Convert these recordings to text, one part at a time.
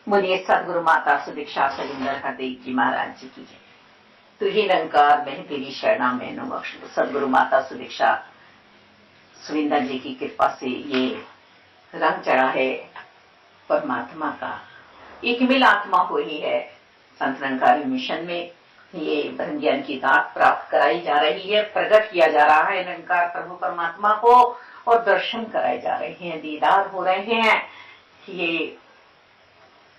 बोलिए सदगुरु माता सुदीक्षा सलिंदर हरदेव जी महाराज जी की। तू ही निरंकार मैं तेरी शरणा मैनू बख्श। सदगुरु माता सुदीक्षा सुविंदर जी की कृपा से ये रंग चढ़ा है परमात्मा का। एक मिल आत्मा हुई है संत निरंकारी मिशन में। ये ब्रह्म ज्ञान की दात प्राप्त कराई जा रही है, प्रकट किया जा रहा है निरंकार प्रभु परमात्मा को, और दर्शन कराए जा रहे हैं, दीदार हो रहे हैं। ये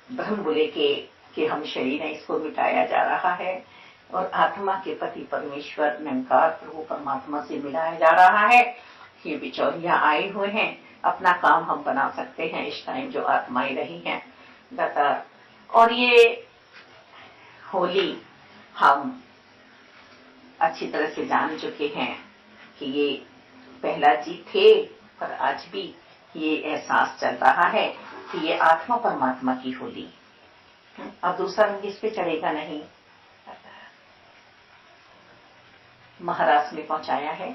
ब्रह्म बोले कि हम शरीर है, इसको मिटाया जा रहा है और आत्मा के पति परमेश्वर निरंकार प्रभु परमात्मा से मिलाया जा रहा है। ये बिचौलिया आए हुए हैं, अपना काम हम बना सकते हैं इस टाइम जो आत्माएं रही हैं दाता। और ये होली हम अच्छी तरह से जान चुके हैं कि ये पहला जी थे, पर आज भी ये एहसास चल रहा है कि ये आत्मा परमात्मा की होली। अब दूसरा रंग इस पे चढ़ेगा नहीं। महाराज में पहुंचाया है,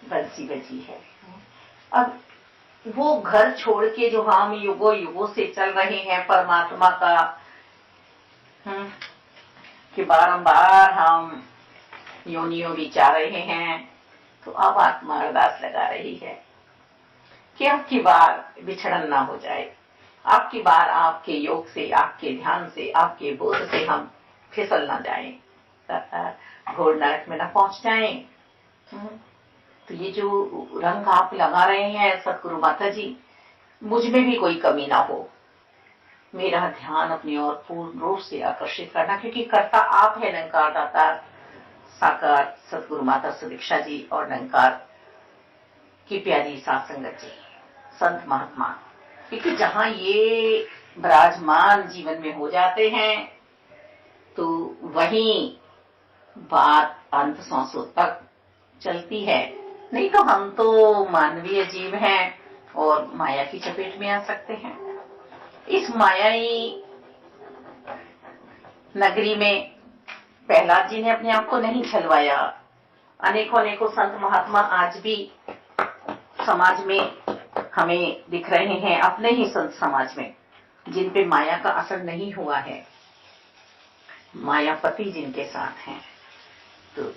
बंसी बजी है। अब वो घर छोड़ के जो हम युगों युगों से चल रहे हैं परमात्मा का, कि बारंबार हम योनियों विचार रहे हैं, तो अब आत्मा अरदास लगा रही है कि अब की बार बिछड़न ना हो जाए, अब की बार आपके योग से, आपके ध्यान से, आपके बोध से हम फिसल ना जाएं, घोर नरक में ना पहुंच जाएं। तो ये जो रंग आप लगा रहे हैं सतगुरु माता जी, मुझ में भी कोई कमी ना हो, मेरा ध्यान अपनी ओर पूर्ण रूप से आकर्षित करना, क्योंकि कर्ता आप है निरंकार दाता साकार सतगुरु माता सुदीक्षा जी और निरंकार की प्यारी सात संगत जी, संत महात्मा। क्योंकि जहां ये विराजमान जीवन में हो जाते हैं तो वहीं बात अंत सांसों तक चलती है। नहीं तो हम तो मानवीय जीव हैं और माया की चपेट में आ सकते हैं। इस मायाई नगरी में प्रहलाद जी ने अपने आप को नहीं छलवाया। अनेकों अनेकों संत महात्मा आज भी समाज में हमें दिख रहे हैं, अपने ही संत समाज में, जिन पे माया का असर नहीं हुआ है, मायापति जिनके साथ हैं। तो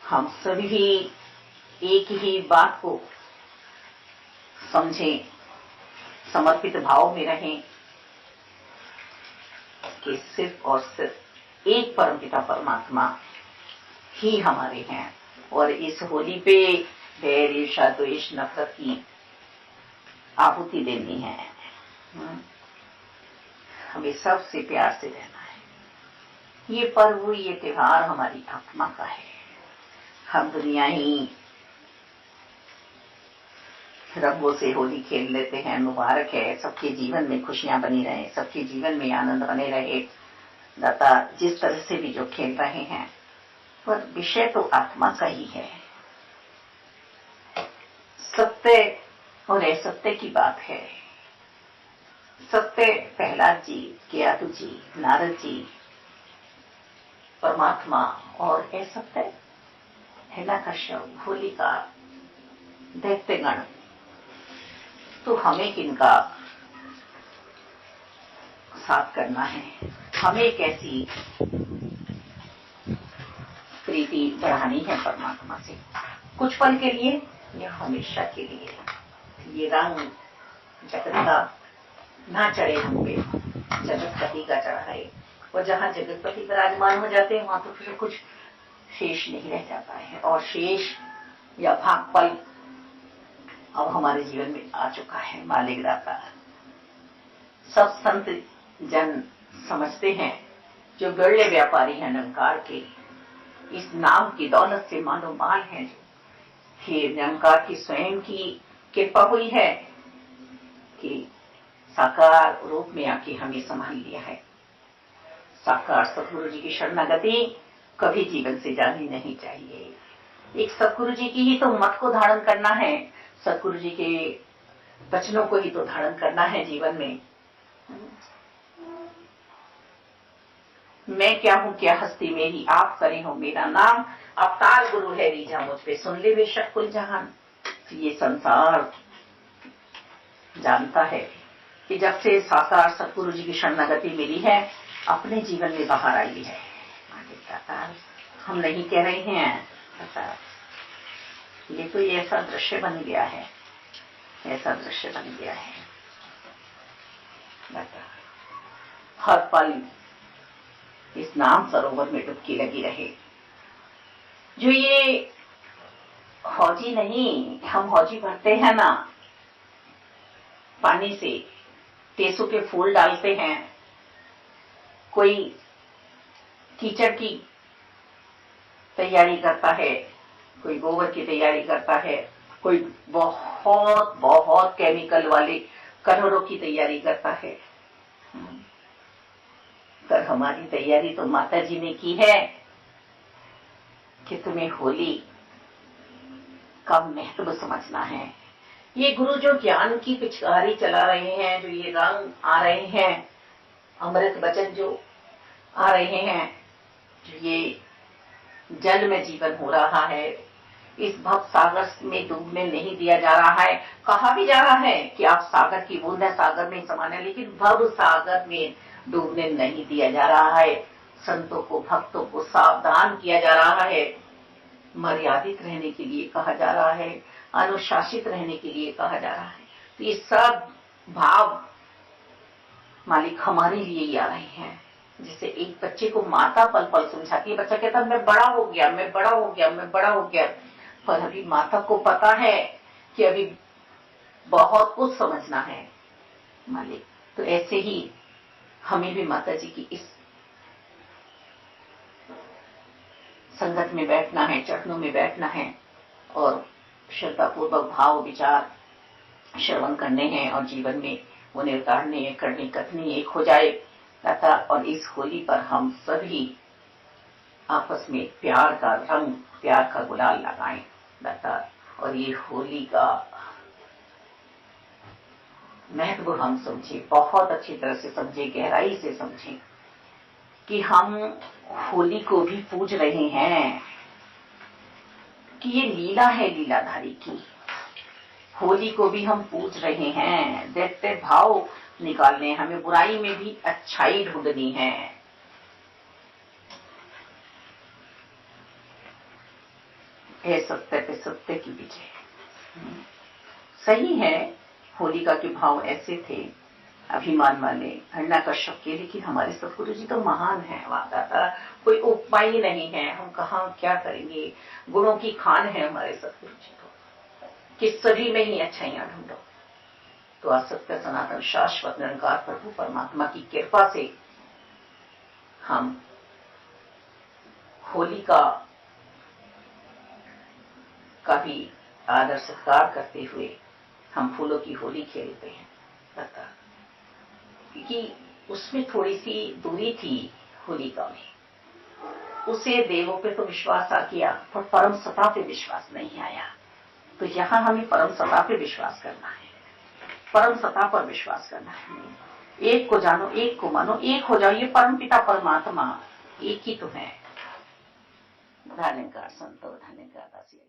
हम सभी एक ही बात को समझें, समर्पित भाव में रहें कि सिर्फ और सिर्फ एक परमपिता परमात्मा ही हमारे हैं। और इस होली पे वैर ईर्ष्या द्वेष नफरत की आहुति देनी है। हमें सबसे प्यार से रहना है। ये पर्व, ये त्योहार हमारी आत्मा का है। हम दुनिया ही रंगों से होली खेल लेते हैं, मुबारक है, सबके जीवन में खुशियां बनी रहे, सबके जीवन में आनंद बने रहे दाता। जिस तरह से भी जो खेल रहे हैं, पर विषय तो आत्मा का ही है। सत्य और असत्य की बात है। सत्य प्रहलाद जी, केतु जी, नारद जी, परमात्मा, और असत्य हिरण्यकश्यप, होलिका, दैत्यगण। तो हमें किनका साथ करना है, हमें कैसी प्रीति बढ़ानी है परमात्मा से, कुछ पल के लिए या हमेशा के लिए। ये रंग जगत का ना चढ़े हम पे, जगतपति का चढ़ा है। और जहां जगतपति विराजमान हो जाते हैं वहां तो फिर कुछ शेष नहीं रह जाता है। और शेष या भाग पल अब हमारे जीवन में आ चुका है। मालिक दाता सब संत जन समझते हैं, जो गड़े व्यापारी हैं निरंकार के, इस नाम की दौलत से मानो माल है। ये निरंकार की स्वयं की कृपा हुई है कि साकार रूप में आके हमें संभाल लिया है। साकार सतगुरु जी की शरणागति कभी जीवन से जानी नहीं चाहिए। एक सतगुरु जी की ही तो मत को धारण करना है, सतगुरु जी के वचनों को ही तो धारण करना है जीवन में। मैं क्या हूं, क्या हस्ती मेरी, आप करे हो मेरा नाम, अवतार गुरु है रीझा मुझ पे, सुन ले बेशक कुल जहान। ये संसार जानता है कि जब से साकार सतगुरु जी की शरणागति मिली है अपने जीवन में बाहर आई है। हम नहीं कह रहे हैं, ये तो ऐसा दृश्य बन गया है, ऐसा दृश्य बन गया है। हर पल इस नाम सरोवर में डुबकी लगी रहे। जो ये हौजी नहीं, हम हौजी भरते हैं ना पानी से, टेसू के फूल डालते हैं, कोई कीचड़ की तैयारी करता है, कोई गोबर की तैयारी करता है, कोई बहुत बहुत केमिकल वाले कलरों की तैयारी करता है। पर हमारी तैयारी तो माता जी ने की है कि तुम्हें होली का महत्व समझना है। ये गुरु जो ज्ञान की पिचकारी चला रहे हैं, जो ये रंग आ रहे हैं, अमृत वचन जो आ रहे हैं, जो ये जल में जीवन हो रहा है, इस भव सागर में डूबने नहीं दिया जा रहा है। कहा भी जा रहा है कि आप सागर की बूंद है, सागर में समाना है, लेकिन भव सागर में डूबने नहीं दिया जा रहा है। संतों को, भक्तों को सावधान किया जा रहा है, मर्यादित रहने के लिए कहा जा रहा है, अनुशासित रहने के लिए कहा जा रहा है। तो ये सब भाव मालिक हमारे लिए ही आ रहे हैं। जैसे एक बच्चे को माता पल पल समझाती है, बच्चा कहता है मैं बड़ा हो गया, मैं बड़ा हो गया, मैं बड़ा हो गया, पर अभी माता को पता है कि अभी बहुत कुछ समझना है मालिक। तो ऐसे ही हमें भी माता जी की इस संगत में बैठना है, चरणों में बैठना है और श्रद्धापूर्वक भाव विचार श्रवण करने हैं और जीवन में उन्हें उतारने, करने कथनी एक हो जाए दाता। और इस होली पर हम सभी आपस में प्यार का रंग, प्यार का गुलाल लगाएं दाता। और ये होली का महत्व हम समझें, बहुत अच्छी तरह से समझें, गहराई से समझें कि हम होली को भी पूज रहे हैं कि ये लीला है लीलाधारी की। होली को भी हम पूज रहे हैं, देखते भाव निकालने, हमें बुराई में भी अच्छाई ढूंढनी है। हे सत्य पे सत्य की विजय। सही है, होलिका के भाव ऐसे थे, अभिमान वाले, हिरण्यकश्यप के, लेकिन हमारे सतगुरु जी तो महान है, वादा कोई उपमा ही नहीं है। हम कहाँ क्या करेंगे, गुणों की खान है हमारे सतगुरु जी तो, कि सभी में ही अच्छाइयां ढूंढो। तो असत्य सनातन शाश्वत निरंकार प्रभु परमात्मा की कृपा से हम होलिका का भी आदर सत्कार करते हुए हम फूलों की होली खेलते हैं बता। क्योंकि उसमें थोड़ी सी दूरी थी होलिका में, उसे देवों पे तो विश्वास आ गया पर परम सत्ता पे विश्वास नहीं आया। तो यहां हमें परम सत्ता पे विश्वास करना है, परम सत्ता पर विश्वास करना है। एक को जानो, एक को मानो, एक हो जाओ, ये परम पिता परमात्मा एक ही तो है। धन्यकार संतो, धन्यकार दासी।